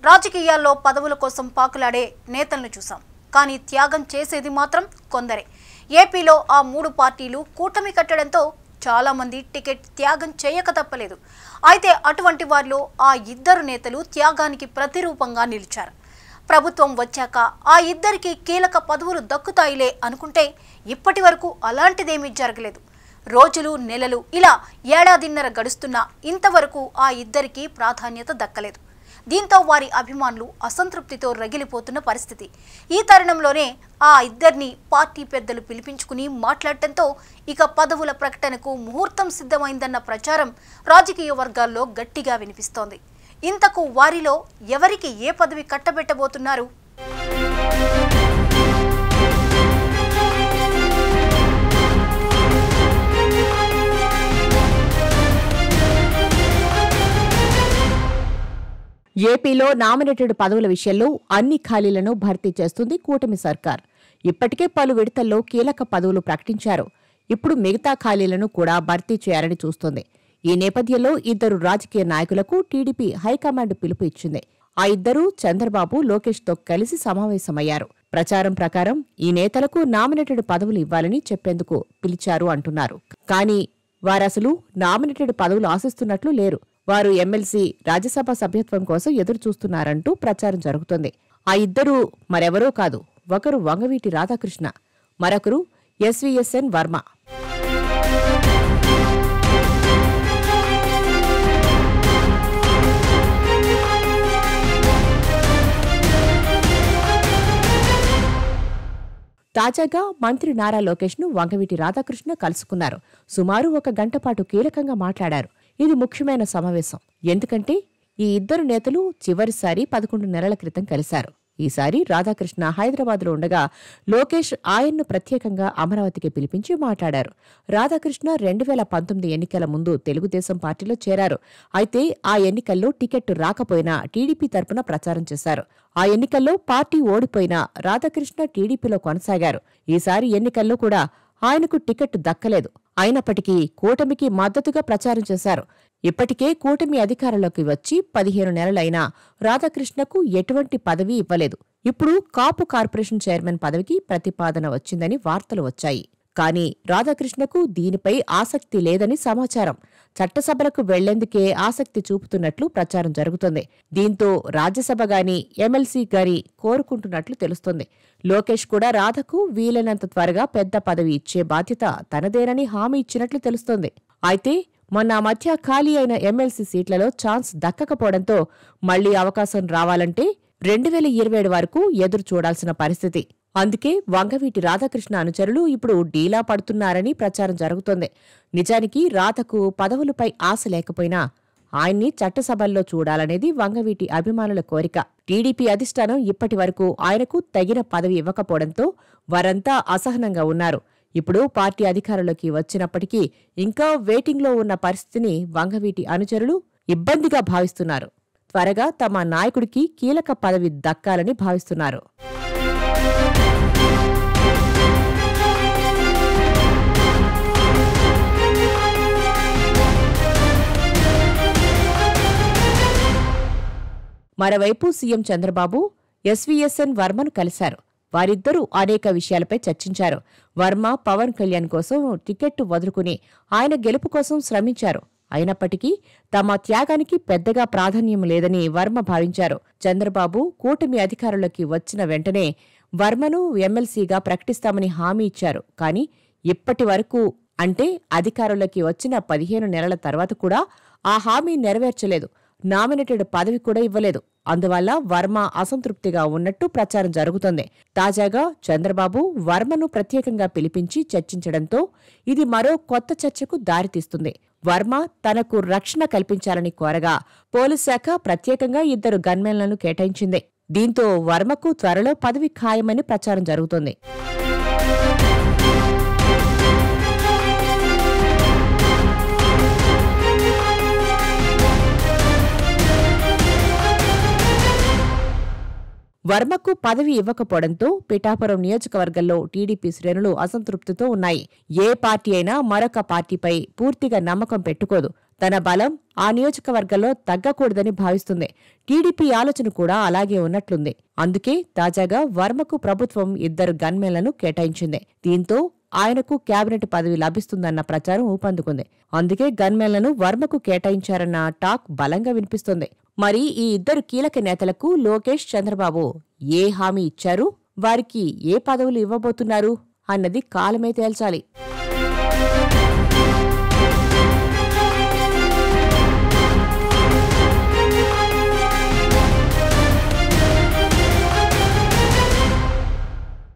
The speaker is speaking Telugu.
రాజకీయాల్లో పదవుల కోసం పాకులాడే నేతలను చూసాం. కానీ త్యాగం చేసేది మాత్రం కొందరే. ఏపీలో ఆ 3 పార్టీలు కూటమి కట్టడంతో చాలా మంది టికెట్ త్యాగం చేయక తప్పలేదు. అయితే అటువంటి వారిలో ఆ 2 నేతలు త్యాగానికి ప్రతిరూపంగా నిలిచారు. ప్రభుత్వం వచ్చాక ఆ 2కి కీలక పదవులు దక్కుతాయిలే అనుకుంటే ఇప్పటి వరకు అలాంటిదేమీ జరగలేదు. రోజులు నెలలు ఇలా ఏడాదిన్నర గడుస్తున్నా ఇంతవరకు ఆ 2కి ప్రాధాన్యత దక్కలేదు. దీంతో వారి అభిమానులు అసంతృప్తితో రగిలిపోతున్న పరిస్థితి. ఈ తరుణంలోనే ఆ 2ని పార్టీ పెద్దలు పిలిపించుకుని మాట్లాడటంతో ఇక పదవుల ప్రకటనకు ముహూర్తం సిద్ధమైందన్న ప్రచారం రాజకీయ వర్గాల్లో గట్టిగా వినిపిస్తోంది. ఇంతకు వారిలో ఎవరికి ఏ పదవి కట్టబెట్టబోతున్నారు? ఏపీలో నామినేటెడ్ పదవుల విషయంలో అన్ని ఖాళీలను భర్తీ చేస్తుంది కూటమి సర్కార్. ఇప్పటికే పలు విడతల్లో కీలక పదవులు ప్రకటించారు. ఇప్పుడు మిగతా ఖాళీలను కూడా భర్తీ చేయాలని చూస్తోంది. ఈ నేపథ్యంలో 2 రాజకీయ నాయకులకు టీడీపీ హైకమాండ్ పిలుపు ఇచ్చింది. ఆ 2 చంద్రబాబు, లోకేష్తో కలిసి సమావేశమయ్యారు. ప్రచారం ప్రకారం ఈ నేతలకు నామినేటెడ్ పదవులు ఇవ్వాలని చెప్పేందుకు పిలిచారు అంటున్నారు. కానీ వారసలు నామినేటెడ్ పదవులు ఆశిస్తున్నట్లు లేరు. వారు ఎమ్మెల్సీ, రాజ్యసభ సభ్యత్వం కోసం ఎదురు చూస్తున్నారంటూ ప్రచారం జరుగుతోంది. ఆ 2 మరెవరో కాదు. ఒకరు వంగవీటి రాధాకృష్ణ, మరొకరు ఎస్వీఎస్ఎన్ వర్మ. తాజాగా మంత్రి నారా లోకేష్ను వంగవీటి రాధాకృష్ణ కలుసుకున్నారు. సుమారు 1 గంట పాటు కీలకంగా మాట్లాడారు. ఇది ముఖ్యమైన సమావేశం. ఎందుకంటే ఈ 2 నేతలు చివరిసారి 11 నెలల క్రితం కలిశారు. ఈసారి రాధాకృష్ణ హైదరాబాద్లో ఉండగా లోకేష్ ఆయన్ను ప్రత్యేకంగా అమరావతికి పిలిపించి మాట్లాడారు. రాధాకృష్ణ 2019 ఎన్నికల ముందు తెలుగుదేశం పార్టీలో చేరారు. అయితే ఆ ఎన్నికల్లో టికెట్ రాకపోయినా టీడీపీ తరపున ప్రచారం చేశారు. ఆ ఎన్నికల్లో పార్టీ ఓడిపోయినా రాధాకృష్ణ టీడీపీలో కొనసాగారు. ఈసారి ఎన్నికల్లో కూడా ఆయనకు టికెట్ దక్కలేదు. అయినప్పటికీ కూటమికి మద్దతుగా ప్రచారం చేశారు. ఇప్పటికే కూటమి అధికారంలోకి వచ్చి 15 నెలలైనా రాధాకృష్ణకు ఎటువంటి పదవి ఇవ్వలేదు. ఇప్పుడు కాపు కార్పొరేషన్ చైర్మన్ పదవికి ప్రతిపాదన వచ్చిందని వార్తలు వచ్చాయి. కానీ రాధాకృష్ణకు దీనిపై ఆసక్తి లేదని సమాచారం. చట్టసభలకు వెళ్లేందుకే ఆసక్తి చూపుతున్నట్లు ప్రచారం జరుగుతోంది. దీంతో రాజ్యసభ గాని, ఎమ్మెల్సీ గాని కోరుకుంటున్నట్లు తెలుస్తోంది. లోకేష్ కూడా రాధకు వీలైనంత త్వరగా పెద్ద పదవి ఇచ్చే బాధ్యత తనదేనని హామీ ఇచ్చినట్లు తెలుస్తోంది. అయితే మొన్న మధ్య ఖాళీ అయిన ఎమ్మెల్సీ సీట్లలో ఛాన్స్ దక్కకపోవడంతో మళ్లీ అవకాశం రావాలంటే 2027 వరకు ఎదురు చూడాల్సిన పరిస్థితి. అందుకే వంగవీటి రాధాకృష్ణ అనుచరులు ఇప్పుడు డీలా పడుతున్నారని ప్రచారం జరుగుతోంది. నిజానికి రాధకు పదవులపై ఆశ లేకపోయినా ఆయన్ని చట్టసభల్లో చూడాలనేది వంగవీటి అభిమానుల కోరిక. టీడీపీ అధిష్టానం ఇప్పటి వరకు ఆయనకు తగిన పదవి ఇవ్వకపోవడంతో వారంతా అసహనంగా ఉన్నారు. ఇప్పుడు పార్టీ అధికారంలోకి వచ్చినప్పటికీ ఇంకా వెయిటింగ్లో ఉన్న పరిస్థితిని వంగవీటి అనుచరులు ఇబ్బందిగా భావిస్తున్నారు. త్వరగా తమ నాయకుడికి కీలక పదవి దక్కాలని భావిస్తున్నారు. మరోవైపు సీఎం చంద్రబాబు ఎస్వీఎస్ఎన్ వర్మను కలిశారు. వారిద్దరూ అనేక విషయాలపై చర్చించారు. వర్మ పవన్ కళ్యాణ్ కోసం టికెట్ వదులుకుని ఆయన గెలుపు కోసం శ్రమించారు. అయినప్పటికీ తమ త్యాగానికి పెద్దగా ప్రాధాన్యం లేదని వర్మ భావించారు. చంద్రబాబు కూటమి అధికారంలోకి వచ్చిన వెంటనే వర్మను ఎమ్మెల్సీగా ప్రకటిస్తామని హామీ ఇచ్చారు. కానీ ఇప్పటి వరకు, అంటే అధికారంలోకి వచ్చిన 15 నెలల తర్వాత కూడా ఆ హామీ నెరవేర్చలేదు. నామినేటెడ్ పదవి కూడా ఇవ్వలేదు. అందువల్ల వర్మ అసంతృప్తిగా ఉన్నట్టు ప్రచారం జరుగుతోంది. తాజాగా చంద్రబాబు వర్మను ప్రత్యేకంగా పిలిపించి చర్చించడంతో ఇది మరో కొత్త చర్చకు దారితీస్తుంది. వర్మ తనకు రక్షణ కల్పించాలని కోరగా పోలీస్ శాఖ ప్రత్యేకంగా 2 గన్మెన్లను కేటాయించింది. దీంతో వర్మకు త్వరలో పదవి ఖాయమని ప్రచారం జరుగుతోంది. వర్మకు పదవి ఇవ్వకపోవడంతో పిఠాపురం నియోజకవర్గంలో టీడీపీ శ్రేణులు అసంతృప్తితో ఉన్నాయి. ఏ పార్టీ అయినా మరొక పార్టీపై పూర్తిగా నమ్మకం పెట్టుకోదు. తన బలం ఆ నియోజకవర్గంలో తగ్గకూడదని భావిస్తుంది. టీడీపీ ఆలోచన కూడా అలాగే ఉన్నట్లుంది. అందుకే తాజాగా వర్మకు ప్రభుత్వం 2 గన్మెన్లను కేటాయించింది. దీంతో ఆయనకు కేబినెట్ పదవి లభిస్తుందన్న ప్రచారం ఊపందుకుంది. అందుకే గన్మెన్లను వర్మకు కేటాయించారన్న టాక్ బలంగా వినిపిస్తుంది. మరి ఈ 2 కీలక నేతలకు లోకేష్, చంద్రబాబు ఏ హామీ ఇచ్చారు, వారికి ఏ పదవులు ఇవ్వబోతున్నారు అన్నది కాలమే తేల్చాలి.